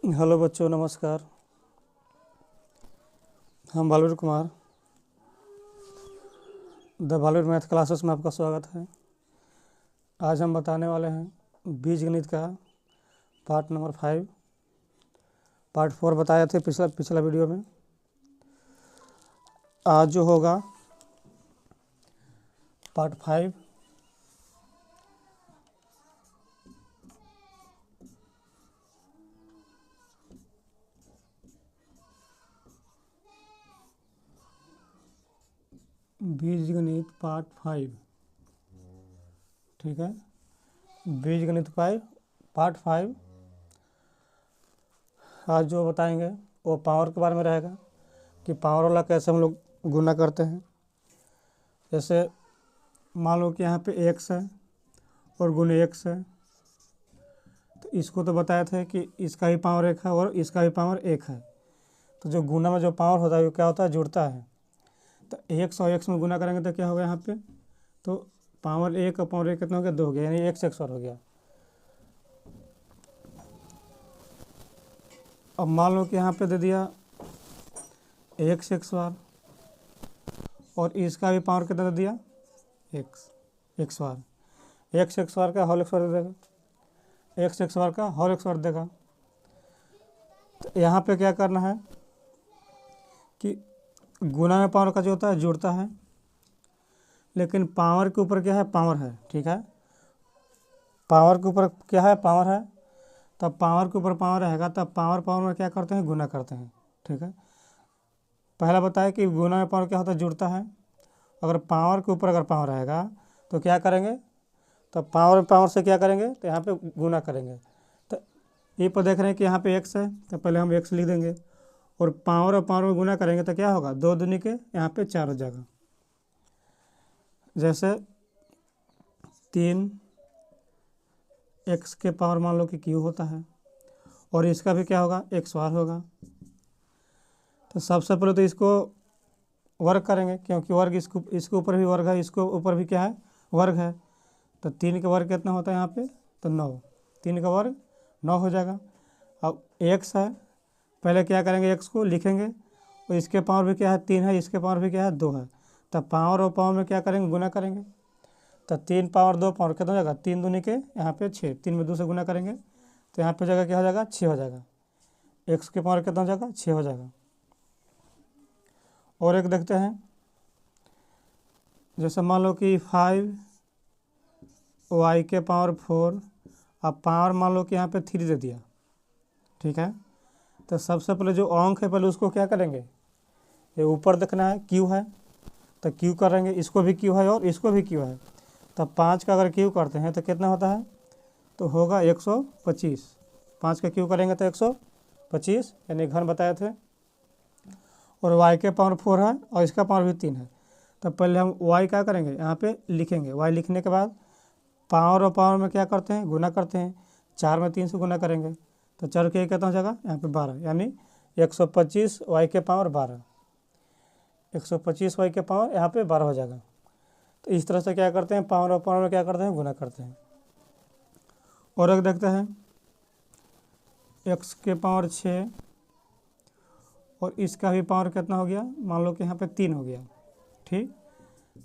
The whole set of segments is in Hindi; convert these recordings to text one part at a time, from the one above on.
हेलो बच्चों, नमस्कार। हम Baalveer Kumar the Baalveer math classes में आपका स्वागत है। आज हम बताने वाले हैं बीजगणित का पार्ट नंबर 5। पार्ट 4 बताए थे पिछला वीडियो में। आज जो होगा पार्ट 5। बीजगणित पार्ट 5, ठीक है। बीजगणित पार्ट 5 आज जो बताएंगे वो पावर के बारे में रहेगा कि पावर वाला कैसे हम लोग गुना करते हैं। जैसे मान लो कि यहाँ पे x है और गुने x है, तो इसको तो बताए थे कि इसका भी पावर 1 है और इसका भी पावर 1 है। तो जो गुना में जो पावर होता है वो क्या होता है, जुड़ता है। तो x और x में गुना करेंगे तो क्या होगा यहाँ पे, तो पावर 1 और पावर 1 कितना हो गया, 2 हो गया, यानी x और हो गया। अब मान लो कि यहाँ पे दे दिया x और इसका भी पावर कितना दे दिया, x का होल x दे देगा, x का होल x देगा। तो यहाँ पे क्या करना है कि गुना में पावर का जो होता है जुड़ता है, लेकिन पावर के ऊपर क्या है, पावर है, ठीक है। पावर के ऊपर क्या है, पावर है। तब पावर के ऊपर पावर रहेगा, तब पावर में क्या करते हैं, गुना करते हैं, ठीक है। पहला बताया कि गुना में पावर क्या होता है, जुड़ता है। अगर पावर के ऊपर अगर पावर रहेगा तो क्या करेंगे, तो पावर से क्या करेंगे, तो यहाँ पे गुना करेंगे। तो ये पर देख रहे हैं कि यहाँ पे x है, तो पहले हम x लिख देंगे और पावर में गुना करेंगे तो क्या होगा, 2 दूनी के यहाँ पे 4 हो जाएगा। जैसे 3 x के पावर मान लो कि q होता है और इसका भी क्या होगा, x बार होगा। तो सबसे पहले तो इसको वर्ग करेंगे, क्योंकि वर्ग इसके ऊपर भी वर्ग है, इसके ऊपर भी क्या है, वर्ग है। तो 3 का वर्ग कितना होता है यहाँ पे, तो 9। 3 का वर्ग 9 हो जाएगा। अब x है, पहले क्या करेंगे, x को लिखेंगे और इसके पावर भी क्या है, 3 है, इसके पावर भी क्या है, 2 है। तब पावर और पावर में क्या करेंगे, गुना करेंगे। तो 3 पावर 2 पावर कितना हो जाएगा, 3 दूनी के यहाँ पे 6, 3 में 2 से गुना करेंगे तो यहाँ पे जगह क्या हो जाएगा, 6 हो जाएगा। x के पावर कितना हो जाएगा, 6 हो जाएगा। और एक देखते हैं, जैसे मान लो कि 5 y के पावर 4, अब पावर मान लो कि यहाँ पे 3 दे दिया, ठीक है। तो सबसे पहले जो अंक है पहले उसको क्या करेंगे, ये ऊपर देखना है, q है तो q करेंगे, इसको भी q है और इसको भी q है। तब 5 का अगर q करते हैं तो कितना होता है, तो होगा 125। 5 का q करेंगे तो 125, यानी घन बताए थे। और y के पावर 4 है और इसका पावर भी 3 है। तब पहले हम y क्या करेंगे, यहाँ पे लिखेंगे। y लिखने के बाद पावर और पावर में क्या करते हैं, गुना करते हैं। 4 में 3 से गुना करेंगे तो 4 के कितना हो जाएगा, यहाँ पे 12, यानी 125 y के पावर 12। 125 y के पावर यहाँ पे 12 हो जाएगा। तो इस तरह से क्या करते हैं, पावर और पावर में क्या करते हैं, गुना करते हैं। और एक देखते हैं, x के पावर 6 और इसका भी पावर कितना हो गया, मान लो कि यहाँ पे 3 हो गया, ठीक।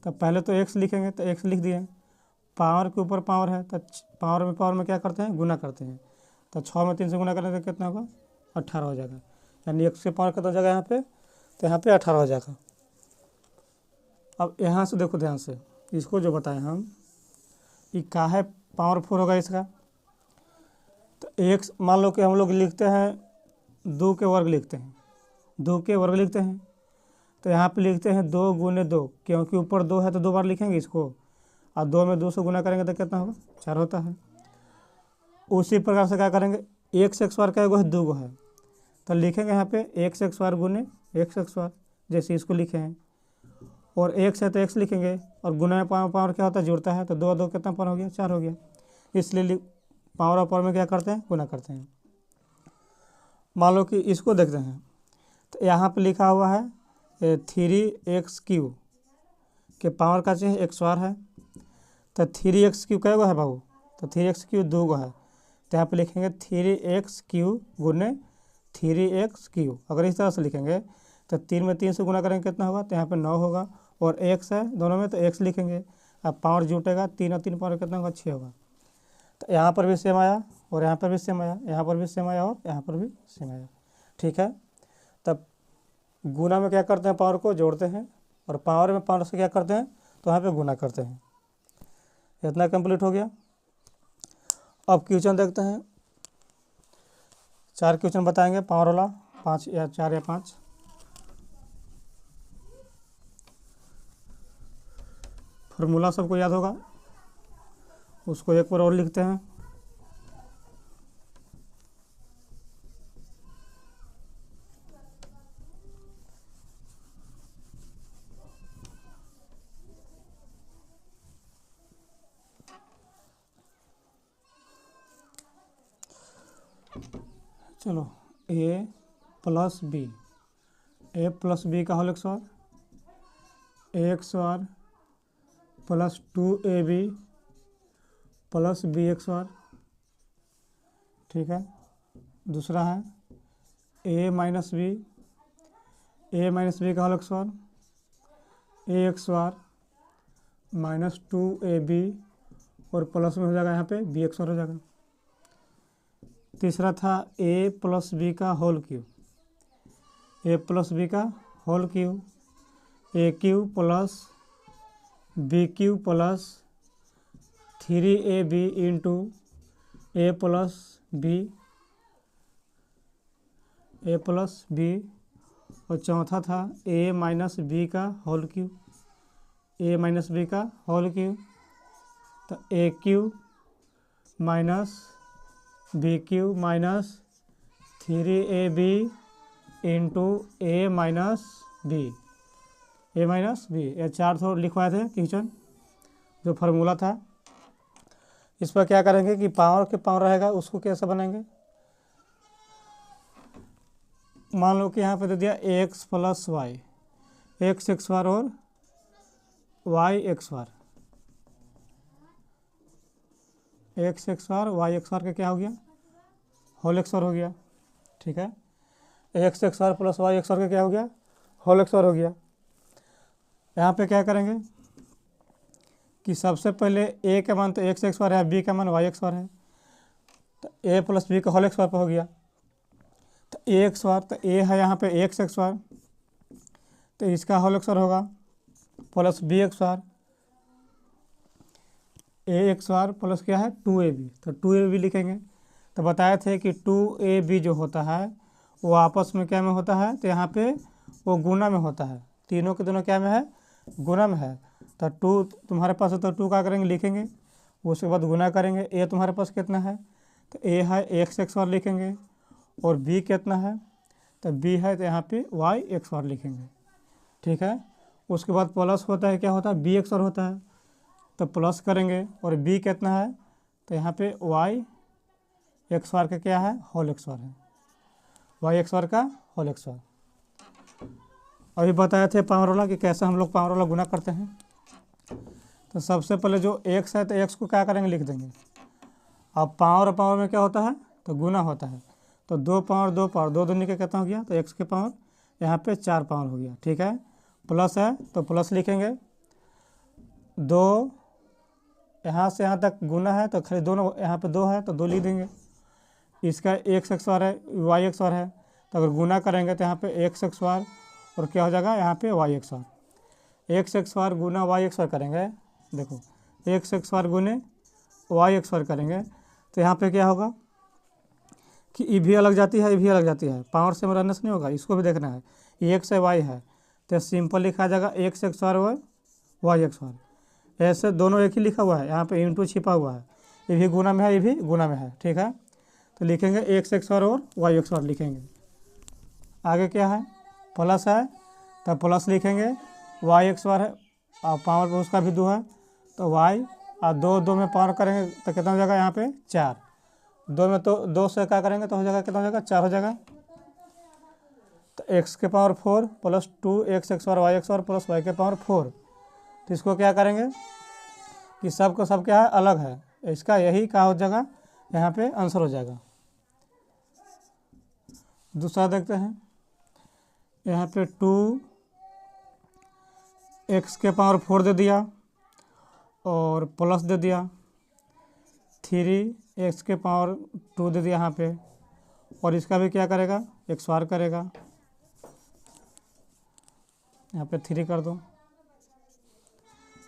तो पहले तो x लिखेंगे, तो x लिख दिए। पावर के ऊपर पावर है तो पावर में क्या करते हैं, गुना करते हैं। तो 6 में 3 से गुना करें तो कितना होगा, 18 हो जाएगा, यानी x के पावर कितना हो जाएगा यहाँ पे, तो यहाँ पे 18 हो जाएगा। अब यहाँ से देखो ध्यान से, इसको जो बताएं हम, ये का है, पावर 4 होगा इसका। तो x मान लो कि हम लोग लिखते हैं 2 के वर्ग लिखते हैं, 2 के वर्ग लिखते हैं। तो यहाँ पे लिखते हैं 2 गुने 2, क्योंकि ऊपर 2 है तो 2 बार लिखेंगे इसको, और 2 में 2 से गुना करेंगे तो कितना होगा, 4 होता है। उसी प्रकार से क्या करेंगे, x बार का है, 2 है तो लिखेंगे यहाँ पे x बार गुने x बार, जैसे इसको लिखे हैं। और x है तो x लिखेंगे, और गुना में पावर क्या होता है, जुड़ता है। तो 2 2 कितना पावर हो गया, 4 हो गया। इसलिए पावर और पावर में क्या करते हैं, गुना करते हैं। मान लो कि इसको देखते हैं, तो यहाँ पे लिखा हुआ है 3x³ के पावर का चाहिए x बार है। तो 3x³ क्या है बाबू, तो 3x³ 2 है। तो यहाँ पे लिखेंगे 3x³ गुने 3x³ अगर इस तरह से लिखेंगे तो 3 में 3 से गुना करेंगे कितना होगा, तो यहाँ पे 9 होगा और x है दोनों में तो x लिखेंगे। अब पावर जुटेगा 3 और 3 पावर कितना होगा, 6 होगा। तो यहाँ पर भी सेम आया और यहाँ पर भी सेम आया, यहाँ पर भी सेम आया और यहाँ पर भी सेम आया। ठीक है, तब गुना में क्या करते हैं, पावर को जोड़ते हैं और पावर में पावर से क्या करते हैं, तो यहाँ पे गुना करते हैं। इतना कंप्लीट हो गया। अब क्वेश्चन देखते हैं, 4 क्वेश्चन बताएंगे पावर वाला, 5 या 4 या 5। फॉर्मूला सबको याद होगा, उसको एक बार और लिखते हैं। चलो, a plus B, a plus B का whole square, a square plus 2ab plus b square. ठीक है, दूसरा है a माइनस बी, का whole square, a square minus 2ab और प्लस में हो जाएगा यहाँ पे b स्क्वायर हो जाएगा। तीसरा था a प्लस बी का whole cube, a plus B का whole cube, a³ plus b³ plus 3ab into a plus B. और चौथा था a माइनस बी का होल क्यूब, तो a³ minus b³ minus 3ab into a minus B. ये 4 थोड़ा लिखवाए थे क्वेश्चन, जो फार्मूला था। इस पर क्या करेंगे कि पावर के पावर रहेगा उसको कैसे बनाएंगे। मान लो कि यहाँ पे दे दिया x plus y, x square और y square, x square y square का क्या हो गया, होल स्क्वायर हो गया। ठीक है, x square plus y square का क्या हो गया, होल स्क्वायर हो गया। यहाँ पे क्या करेंगे कि सबसे पहले a का मान तो x स्क्वायर है, b का मान y स्क्वायर है, तो a प्लस b का होल स्क्वायर पर हो गया। तो a स्क्वायर, तो a है यहाँ पे x स्क्वायर, तो इसका होल स्क्वायर होगा plus b square, a square plus क्या है 2ab, तो 2ab लिखेंगे। तो बताए थे कि 2ab जो होता है वो आपस में क्या में होता है, तो यहाँ पे वो गुना में होता है, तीनों के दोनों क्या में है, गुना में है। तो 2 तुम्हारे पास है तो 2 का करेंगे लिखेंगे, उसके बाद गुना करेंगे। a तुम्हारे पास कितना है, तो a है x स्क्वायर लिखेंगे और b कितना है, तो b है तो यहाँ पे y स्क्वायर लिखेंगे। ठीक है, उसके बाद प्लस होता है, क्या होता है, b स्क्वायर होता है, तो प्लस करेंगे और b कितना है, तो यहाँ पे y स्क्वायर का क्या है, होल स्क्वायर है, y स्क्वायर का होल स्क्वायर। अभी बताए थे पावर वाला कि कैसे हम लोग पावर वाला गुना करते हैं। तो सबसे पहले जो x है तो x को क्या करेंगे, लिख देंगे। अब पावर पावर में क्या होता है, तो गुना होता है, तो 2 पावर 2 पावर 2 दूनी का कितना हो गया, तो x के पावर यहाँ पे 4 पावर हो गया। ठीक है, प्लस है तो प्लस लिखेंगे, 2 यहाँ से यहाँ तक गुना है तो खाली दोनों यहाँ पे 2 है तो 2 लिख देंगे। इसका x स्क्वायर है, y स्क्वायर है, तो अगर गुना करेंगे तो यहाँ पे x स्क्वायर और क्या हो जाएगा, यहाँ पे y स्क्वायर। x स्क्वायर गुना y स्क्वायर करेंगे, देखो x स्क्वायर गुने y स्क्वायर करेंगे तो यहाँ पे क्या होगा कि ई भी अलग जाती है, ई भी अलग जाती है, पावर से रहने से नहीं होगा, इसको भी देखना है। ये x है y है तो सिंपल लिखा जाएगा x स्क्वायर y स्क्वायर, ऐसे दोनों एक ही लिखा हुआ है, यहाँ पे इंटू छिपा हुआ है, ये भी गुना में है, ये भी गुना में है। ठीक है, तो लिखेंगे x स्क्वायर और y स्क्वायर लिखेंगे। आगे क्या है, प्लस है तो प्लस लिखेंगे, y स्क्वायर है और पावर पर उसका भी 2 है तो y, और 2 में पावर करेंगे तो कितना हो जाएगा, यहाँ पे 4, 2 में तो 2 से क्या करेंगे तो हो जाएगा, कितना हो जाएगा, 4 हो जाएगा। तो x के power 4 plus 2x square y square plus y के पावर 4, तो इसको क्या करेंगे कि सब को सब क्या है, अलग है, इसका यही क्या हो जाएगा, यहाँ पे आंसर हो जाएगा। दूसरा देखते हैं, यहाँ पे 2x के पावर 4 दे दिया और प्लस दे दिया 3x के पावर 2 दे दिया यहाँ पे, और इसका भी क्या करेगा, XOR करेगा। यहाँ पे 3 कर दो।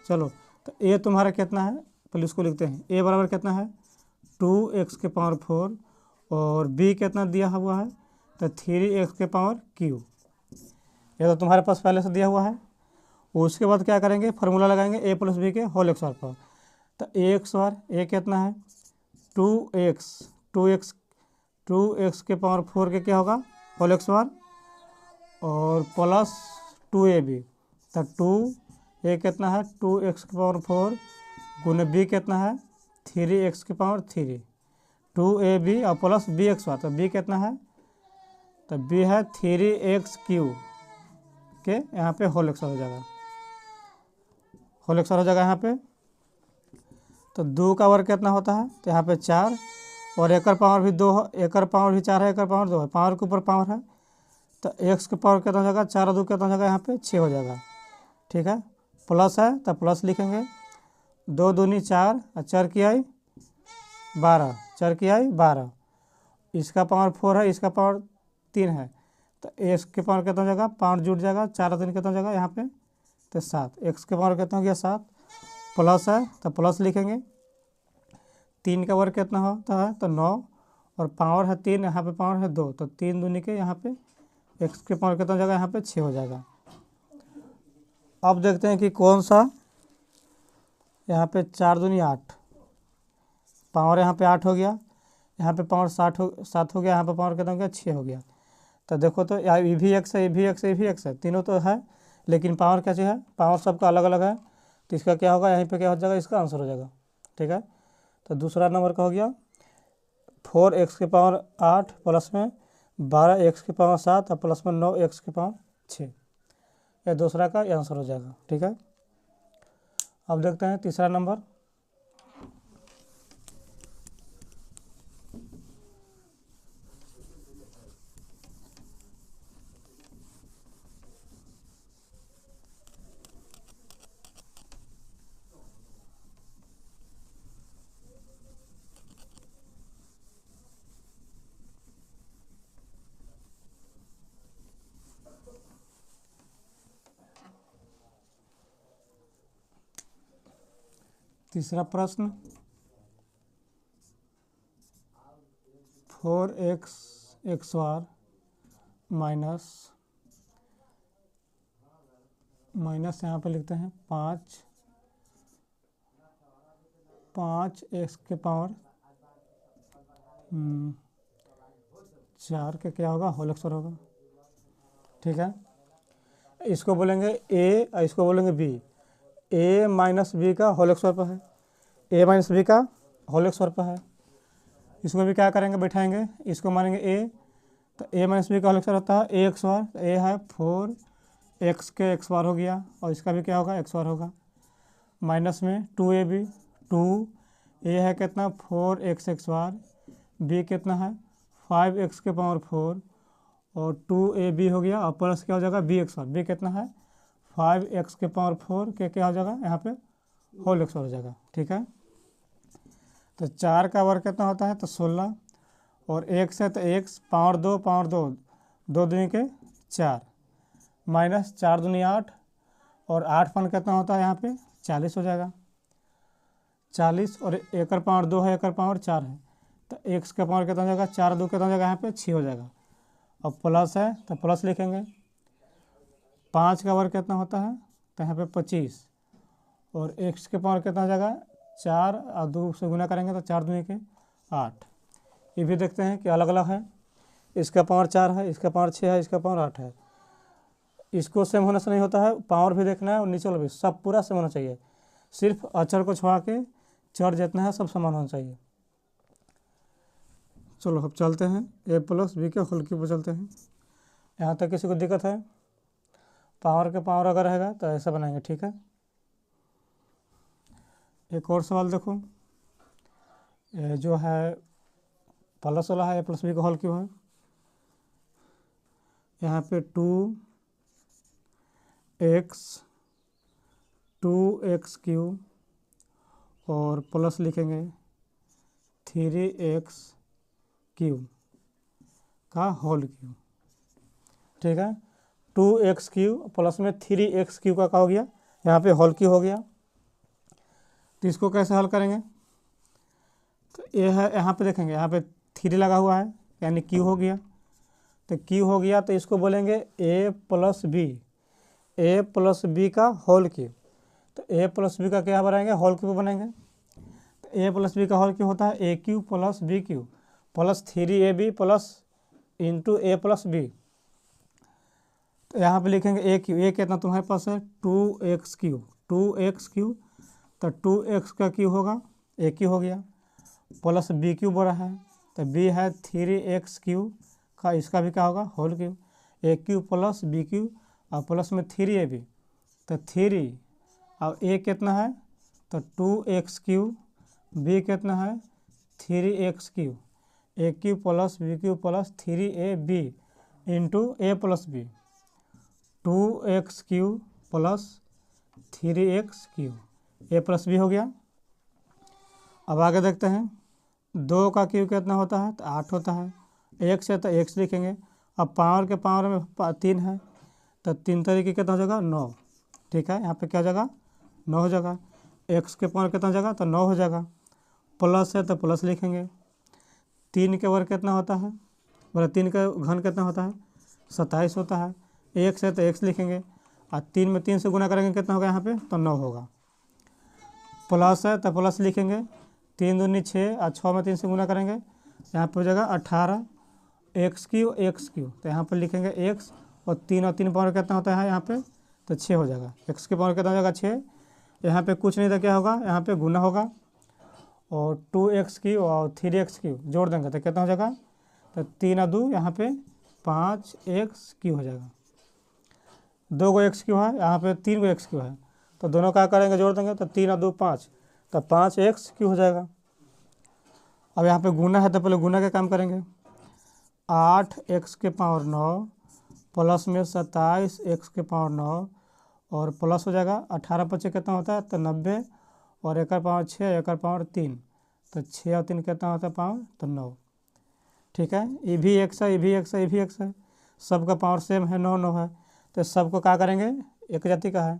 चलो, तो a तुम्हारा कितना है, पहले इसको लिखते हैं। a बराबर कितना है, 2x के पावर 4 और b कितना दिया हुआ है, तो 3x के पावर q। ये तो तुम्हारे पास पहले से दिया हुआ है। उसके बाद क्या करेंगे, फार्मूला लगाएंगे a प्लस b के होल XOR पर। तो a XOR a कितना है, 2x के पावर 4 के क्या होगा, होल XOR, और प्लस 2ab। तो 2a कितना है, 2x के पावर 4 गुने b कितना है, 3x के पावर 3, 2ab और प्लस b XOR। तो b कितना है, तो b है 3xq के यहाँ पे होल XOR हो जाएगा, होल XOR हो जाएगा यहाँ पे। तो 2 का वर्ग कितना होता है, तो यहाँ पे 4, और एक पावर भी 2 है, एक पावर भी 4 है, एक पावर 2 है, पावर के ऊपर पावर है। तो x के पावर कितना हो जाएगा, 4 और 2 कितना हो जाएगा, यहाँ पे 6 हो जाएगा। ठीक है, प्लस है तो प्लस लिखेंगे, 2 दूनी 4 और 4 की आई 12, 4 की आई 12। इसका पावर 4 है, इसका पावर 3 है, तो x के पावर कितना हो जाएगा, 5 जुड़ जाएगा, 4 और 3 कितना हो जाएगा यहाँ पे, तो 7। x के पावर कितना हो गया, 7, प्लस है तो प्लस लिखेंगे। 3 का वर्ग कितना होता है, तो 9, और पावर है 3, यहाँ पे पावर है 2, तो 3 दूनी के यहाँ पे x के पावर कितना हो जाएगा, यहाँ पे 6 हो जाएगा। अब देखते हैं कि कौन सा, यहाँ पे 4 दूनी 8, पावर यहाँ पे 8 हो गया, यहाँ पे पावर 7 हो गया, यहाँ पे पावर कितना हो गया, 6 हो गया। तो देखो, तो ये भी x है, ये भी x है, ये भी x है, तीनों तो है, लेकिन पावर कैसे है, पावर सबका अलग अलग है। तो इसका क्या होगा, यहीं पे क्या हो जाएगा, इसका आंसर हो जाएगा। ठीक है, तो दूसरा नंबर का हो गया 4x के पावर 8 प्लस में 12x के पावर 7 और प्लस में 9x के पावर 6, यह दूसरा का आंसर हो जाएगा। ठीक है, अब देखते हैं तीसरा नंबर। तीसरा प्रश्न, 4x XOR माइनस यहाँ पे लिखते हैं 5x के पावर 4 के क्या होगा, होल XOR होगा। ठीक है, इसको बोलेंगे a और इसको बोलेंगे b। a माइनस बी का होल XOR पर है, a माइनस बी का होल XOR पर है। इसको भी क्या करेंगे, बैठाएंगे, इसको मानेंगे a, तो a माइनस बी का होल XOR होता है a XOR, a है 4x के XOR हो गया, और इसका भी क्या होगा, XOR होगा। माइनस में 2ab, 2a है कितना, 4x XOR, b कितना है 5x के पावर 4, और 2ab हो गया, और प्लस क्या हो जाएगा, b XOR, b कितना है 5x के पावर 4 के क्या हो जाएगा, यहाँ पे होल XOR हो जाएगा। ठीक है, तो 4 का वर्ग कितना होता है, तो 16, और x है तो x पावर 2 2 दूनी के 4, माइनस 4 दूनी 8, और 8 फन कितना होता है यहाँ पे 40 हो जाएगा। 40 और एक पावर 2 है, एक पावर 4 है, तो x का पावर कितना हो जाएगा, 4 2 कितना हो जाएगा, यहाँ पे 6 हो जाएगा। और प्लस है तो प्लस लिखेंगे। 5 का वर्ग कितना होता है, तो यहाँ पे 25, और x के पावर कितना हो जाएगा, 4 और 2 से गुना करेंगे तो 4 दूनी के 8। ये भी देखते हैं कि अलग अलग है, इसका पावर 4 है, इसका पावर 6 है, इसका पावर 8 है। इसको सेम होने से नहीं होता है, पावर भी देखना है और नीचे वाला भी, सब पूरा सेम होना चाहिए। सिर्फ अक्षर को छोड़ा के चर जितना है सब समान होना चाहिए। चलो अब चलते हैं a प्लस बी के होल क्यूब पर चलते हैं। यहाँ तक किसी को दिक्कत है, पावर के पावर अगर रहेगा तो ऐसा बनाएंगे। ठीक है, एक और सवाल देखो, जो है प्लस वाला है a प्लस बी का होल क्यूब है, यहाँ पे 2x और प्लस लिखेंगे 3x³ का होल क्यूब। ठीक है, 2x³ प्लस में 3x³ का हो गया, यहाँ पे होल क्यूब हो गया। तो इसको कैसे हल करेंगे? तो ये है, यहाँ पे देखेंगे, यहाँ पे 3 लगा हुआ है यानी क्यू हो गया। तो क्यू हो गया तो इसको बोलेंगे a प्लस बी का होल क्यूब। तो a प्लस बी का क्या बनाएंगे? होल क्यूब बनाएंगे। तो a प्लस बी का होल क्यूब होता है a³ plus b³ plus 3ab plus into a plus b. तो यहाँ पे लिखेंगे a कितना तुम्हारे पास है? 2x³। तो 2x का क्यूब होगा a³ हो गया, प्लस b³ हो रहा है, तो b है 3x³ का, इसका भी क्या होगा? Whole cube. a³ plus b³ और प्लस में 3ab, तो 3 और a कितना है? तो 2x³ b कितना है? 3x³ a³ plus b³ plus 3ab into a plus b, 2x³ plus 3x³ a plus b हो गया। अब आगे देखते हैं, 2 का क्यूब कितना होता है? तो 8 होता है। x है तो x लिखेंगे। अब पावर के पावर में 3 है, तो 3 तरीके कितना हो जाएगा? 9। ठीक है, यहाँ पे क्या हो जाएगा? 9 हो जाएगा। x के पावर कितना हो जाएगा? तो 9 हो जाएगा। प्लस है तो प्लस लिखेंगे। 3 के वर्ग कितना होता है? बोला 3 का घन कितना होता है? 27 होता है। x है तो x लिखेंगे, और 3 में 3 से गुना करेंगे कितना होगा यहाँ पे? तो 9 होगा। प्लस है तो प्लस लिखेंगे, 3 दूनी 6 और 6 में 3 से गुना करेंगे, यहाँ पे हो जाएगा 18 x³। तो यहाँ पर लिखेंगे x, और 3 और 3 पावर कितना होता है यहाँ पे? तो 6 हो जाएगा। x के पावर कितना हो जाएगा? 6। यहाँ पे कुछ नहीं था, क्या होगा? यहाँ पे गुना होगा, और 2x³ और 3x³ जोड़ देंगे तो कितना हो जाएगा? तो 3 और 2 यहाँ पे 5x³ हो जाएगा। 2 गो x³ है, यहाँ पे 3 गो x³ है, तो दोनों क्या करेंगे? जोड़ देंगे, तो 3 और 2 5, तो 5x³ हो जाएगा। अब यहाँ पे गुना है तो पहले गुना का काम करेंगे। 8x के पावर 9 प्लस में 27x के पावर 9 और प्लस हो जाएगा 18 × 5 कितना होता है? तो 90, और 1 पावर 6, 1 पावर 3, तो 6 और 3 कितना होता है? पावर तो 9। ठीक है, ये भी x है, ये भी x है, ये भी x है, सबका पावर सेम है, 9 9 है। तो सबको क्या करेंगे? एक जाति का है,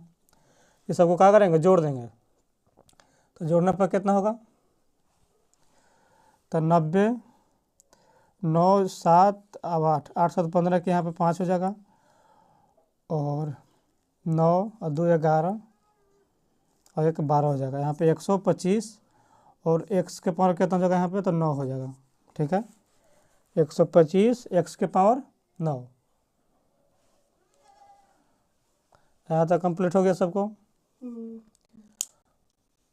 ये सबको क्या करेंगे? जोड़ देंगे। तो जोड़ने पर कितना होगा? तो 90, 9 7 अब 8, 8 7 15 के यहाँ पे 5 हो जाएगा, और 9 और 2 11 और 1 12 हो जाएगा। यहाँ पे 125, और x के पावर कितना हो जाएगा यहाँ पे? तो 9 हो जाएगा। ठीक है, 125 x के पावर 9। यहाँ तक कंप्लीट हो गया सबको।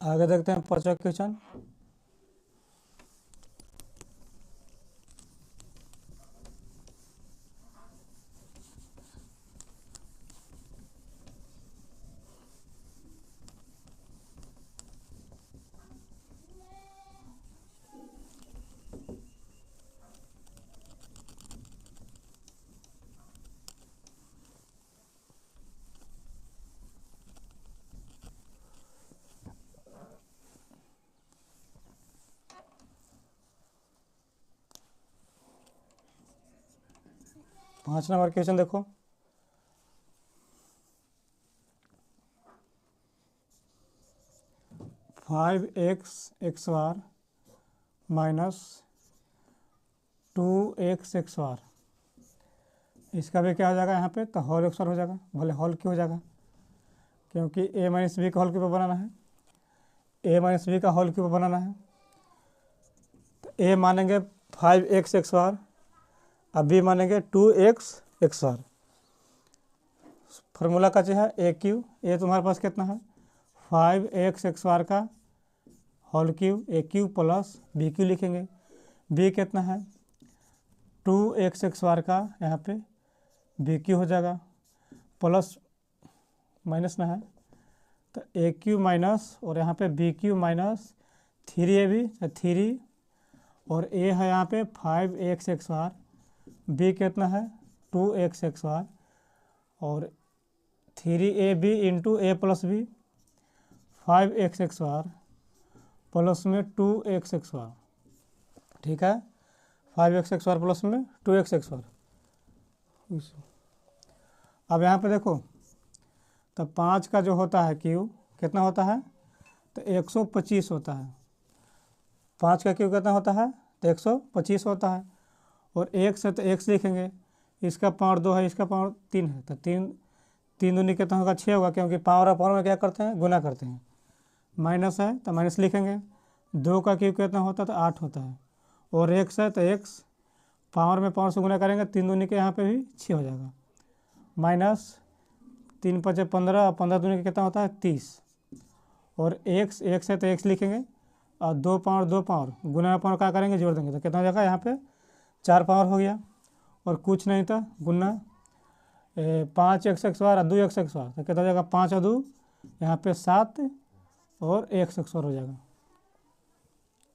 आगे देखते हैं 5वां क्वेश्चन। पाँच नंबर क्वेश्चन देखो। फाइव एक्स बार माइनस 2x बार, इसका भी क्या हो जाएगा यहाँ पे? तो होल एक्स बार हो जाएगा। भले होल क्यों हो जाएगा? क्योंकि a माइनस बी का होल क्यूब बनाना है, a माइनस बी का होल क्यूब बनाना है। तो a मानेंगे 5x बार, अब b मानेंगे 2x बार। फार्मूला का जो है a³ a तुम्हारे पास कितना है? 5x बार का whole cube a³ plus b³ लिखेंगे। b कितना है? 2x बार का, यहाँ पे b³ हो जाएगा, प्लस माइनस ना है, तो a³ माइनस, और यहाँ पे b³ माइनस 3ab, 3, और a है यहाँ पे 5x बार, b कितना है? 2x(x)(y) और 3ab into a plus b 5x(x)(y) plus में 2x(x)(y), ठीक है। 5x(x)(y) प्लस में 2x(x)(y). अब यहाँ पे देखो, तो 5 का जो होता है क्यूब कितना होता है, तो 125 होता है। 5 का क्यूब कितना होता है, तो 125 होता है। और x है तो x लिखेंगे, इसका पावर 2 है, इसका पावर 3 है, तो 3 दूनी कितना होगा, 6 होगा, क्योंकि पावर और पावर में क्या करते हैं, गुना करते हैं। माइनस है तो माइनस लिखेंगे। 2 का क्यूब कितना होता है, तो 8 होता है। और x है तो x पावर में पावर से गुना करेंगे, 3 दूनी के यहाँ पे भी 6 हो जाएगा। माइनस 3 5 15 और 15 दूनी के कितना होता है, 30। और x है तो x लिखेंगे, और 2 पावर गुना में पावर क्या करेंगे, जोड़ देंगे, तो कितना हो जाएगा, यहाँ पे 4 पावर हो गया। और कुछ नहीं था, गुना 5x(x)(y) और 2x(x)(y), तो कितना हो जाएगा, 5 और 2 यहाँ पे 7 और x(x)(y) हो जाएगा।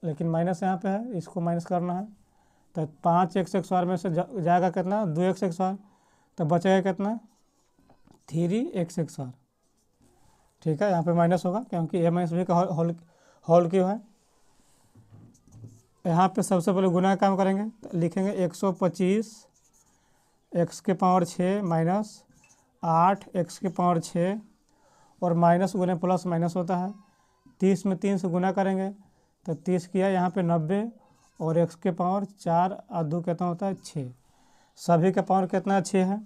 लेकिन माइनस यहाँ पे है, इसको माइनस करना है, तो 5x(x)(y) में से जाएगा कितना, 2x(x)(y), तो बचेगा कितना, 3x(x)(y), ठीक है। यहाँ पे माइनस होगा क्योंकि a माइनस बी का होल क्यों है। यहाँ पे सबसे पहले गुना का काम करेंगे, तो लिखेंगे 125 x के पावर 6 माइनस 8 x के पावर 6, और माइनस गुने प्लस माइनस होता है। 30 में 3 से गुना करेंगे, तो 30 किया यहाँ पे 90, और x के पावर 4 और 2 कितना होता है, 6। सभी का पावर कितना, 6 है,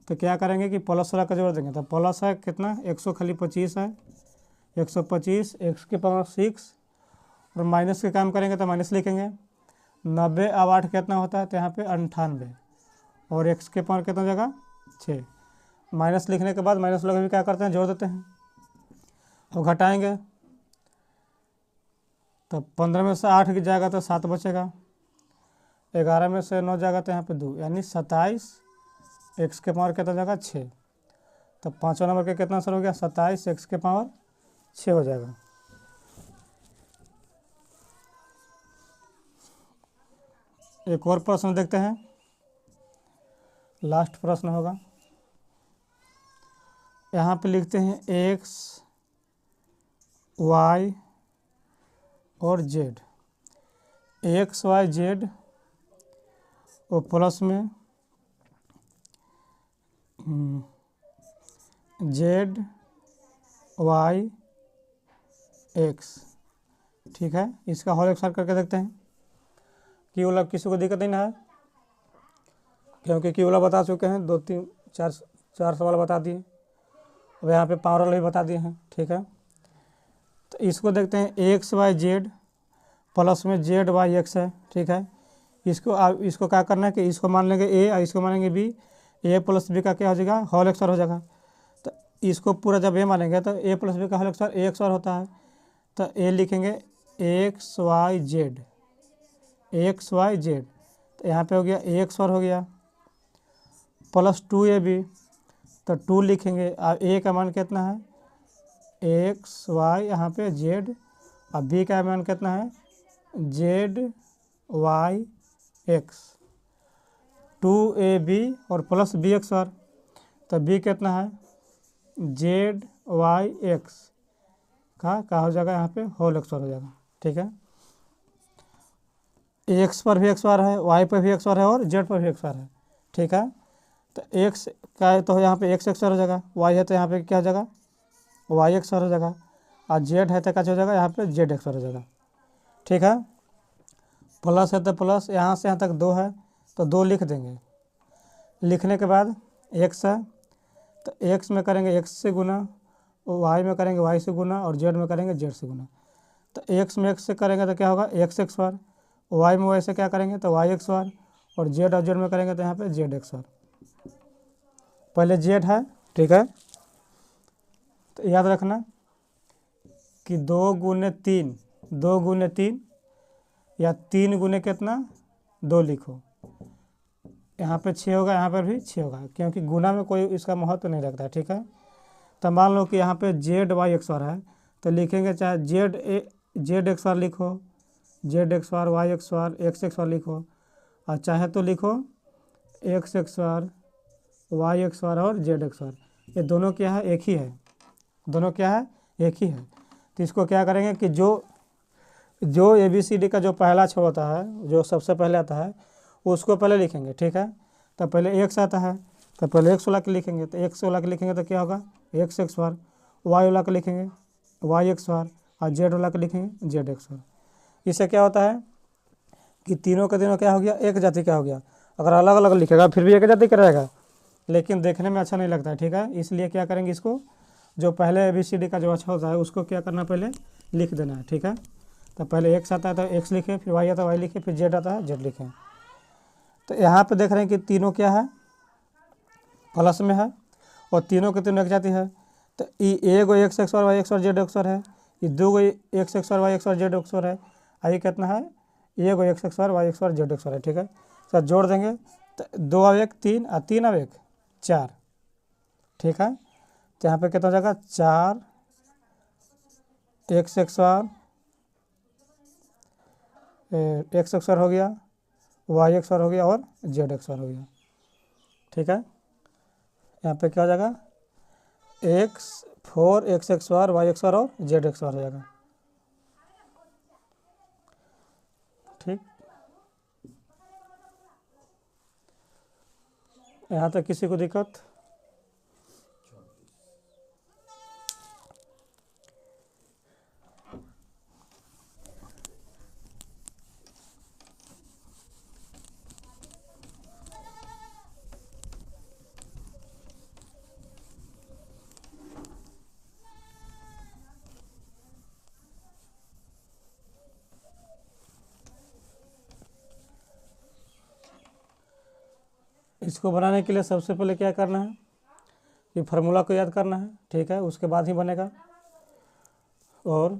तो क्या करेंगे कि प्लस वाला का जोड़ देंगे, तो प्लस है कितना, 125 है, 125 x के पावर 6, और माइनस के काम करेंगे तो माइनस लिखेंगे। 90 अब 8 कितना होता है, तो यहाँ पे 98, और x के पावर कितना जगह, 6। माइनस लिखने के बाद माइनस लोग भी क्या करते हैं, जोड़ देते हैं। अब घटाएंगे, तो 15 में से 8 की जाएगा तो 7 बचेगा, 11 में से 9 जाएगा तो यहाँ पे 2, यानी 27 x के पावर कितना जगह, 6। तो 5वां नंबर के कितना आंसर हो गया, 27 x के पावर 6 हो जाएगा। एक और प्रश्न देखते हैं, लास्ट प्रश्न होगा। यहाँ पे लिखते हैं x, y और z। x, y, z और प्लस में z, y, x, ठीक है। इसका होल एक्सर करके देखते हैं। क्यू वाला किसी को दिक्कत नहीं ना है, क्योंकि क्यू वाला बता चुके हैं, 2 3 4 सवाल बता दिए। अब यहाँ पे पावर वाला भी बता दिए हैं, ठीक है। तो इसको देखते हैं, एक्स वाई जेड प्लस में जेड वाई एक्स है, ठीक है। इसको क्या करना है कि इसको मान लेंगे ए और इसको मानेंगे बी। ए प्लस बी का क्या हो जाएगा, होल एक्सर हो जाएगा। तो इसको पूरा जब ए मानेंगे तो ए प्लस बी का होल एक्सर ए एक्सर होता है। तो ए लिखेंगे x y z, x y z, तो यहाँ पे हो गया ए एक्सर हो गया, प्लस 2ab, तो 2 लिखेंगे। और ए का मान कितना है, एक्स वाई, यहाँ पे जेड, और बी का मान कितना है, जेड वाई एक्स, 2ab और प्लस बी एक्सर, तो बी कितना है, जेड वाई एक्स का हो जाएगा यहाँ पे होल एक्सर हो जाएगा, ठीक है। एक्स पर भी एक्सर है, वाई पर भी एक्सर है और जेड पर भी एक्सर है, ठीक है। तो एक्स का है तो यहाँ पे एक्स एक्सर हो जाएगा, वाई है तो यहाँ पे क्या हो जाएगा, वाई एक्सर हो जाएगा, और जेड है तो क्या हो जाएगा, यहाँ पे जेड एक्सर हो जाएगा, ठीक है। प्लस है तो प्लस, यहाँ से यहाँ तक 2 है तो 2 लिख देंगे। लिखने के बाद एक्स है तो एक्स में करेंगे एक्स से गुना, वाई में करेंगे वाई से गुना, और जेड में करेंगे जेड से गुना। तो एक्स में एक्स से करेंगे तो क्या होगा, एक्स एक्स बार, वाई में वाई से क्या करेंगे तो वाई एक्स बार, और जेड और जेड में करेंगे तो यहाँ पे जेड एक्स बार। पहले जेड है, ठीक है। तो याद रखना कि 2 गुने 3, 2 गुने 3 या 3 गुने कितना, 2 लिखो। यहाँ पे 6 होगा, यहाँ पर भी 6 होगा, क्योंकि गुना में कोई इसका महत्व नहीं रखता है, ठीक है। तो मान लो कि यहाँ पे जेड वाई एक्स बार है, तो लिखेंगे चाहे जेड एक्स बार लिखो, जेड एक्स बार, वाई एक्स बार, एक्स एक्स बार लिखो, और चाहे तो लिखो एक्स एक्स बार, वाई एक्स बार और जेड एक्स बार, ये दोनों क्या है, एक ही है, दोनों क्या है, एक ही है। तो इसको क्या करेंगे कि जो ABCD का जो पहला छोर होता है, जो सबसे पहले आता है, उसको पहले लिखेंगे, ठीक है। तो पहले एक्स आता है तो पहले एक्स वाला के लिखेंगे, तो एक्स वाला के लिखेंगे तो क्या होगा, एक्स एक्स बार, वाई वाला के लिखेंगे वाई एक्स बार, और जेड वाला के लिखेंगे जेड एक्स बार। इससे क्या होता है कि तीनों का तीनों क्या हो गया, एक जाति का हो गया। अगर अलग अलग लिखेगा फिर भी एक जाति का रहेगा, लेकिन देखने में अच्छा नहीं लगता है, ठीक है। इसलिए क्या करेंगे, इसको जो पहले ABCD का जो अच्छा होता है उसको क्या करना, पहले लिख देना है, ठीक है। तो पहले एक्स आता है तो एक्स लिखे, फिर वाई आता है वाई लिखे, फिर जेड आता है जेड लिखें। तो यहाँ पे देख रहे हैं कि तीनों क्या है, प्लस में है, और तीनों के तीनों एक जाति है। तो ये एगो एक्स एक्स और वाई एक्स और जेड एक्स और है, ये दो गो एक्स एक्स और वाई एक्स और जेड एक्स और है, ये कितना है, एगो एक्स एक्स और वाई एक्स और जेड एक्स और है, ठीक है। तो जोड़ देंगे तो 2 और 1 3 और 3 और 1 4, ठीक है। तो यहाँ पे कितना हो जाएगा, 4 एक्स एक्स और एक्स एक्स और हो गया, वाई एक्स और हो गया और जेड एक्स और हो गया, ठीक है। यहाँ पे क्या हो जाएगा, 4 एक्स एक्स बार, वाई एक्स बार और जेड एक्स बार हो जाएगा, ठीक। यहाँ तक किसी को दिक्कत? इसको बनाने के लिए सबसे पहले क्या करना है, ये फार्मूला को याद करना है, ठीक है, उसके बाद ही बनेगा। और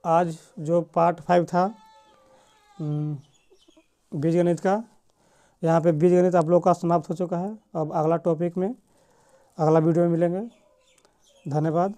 आज जो पार्ट 5 था बीजगणित का, यहाँ पे बीजगणित आप लोग का समाप्त हो चुका है। अब अगला टॉपिक में अगला वीडियो में मिलेंगे। धन्यवाद।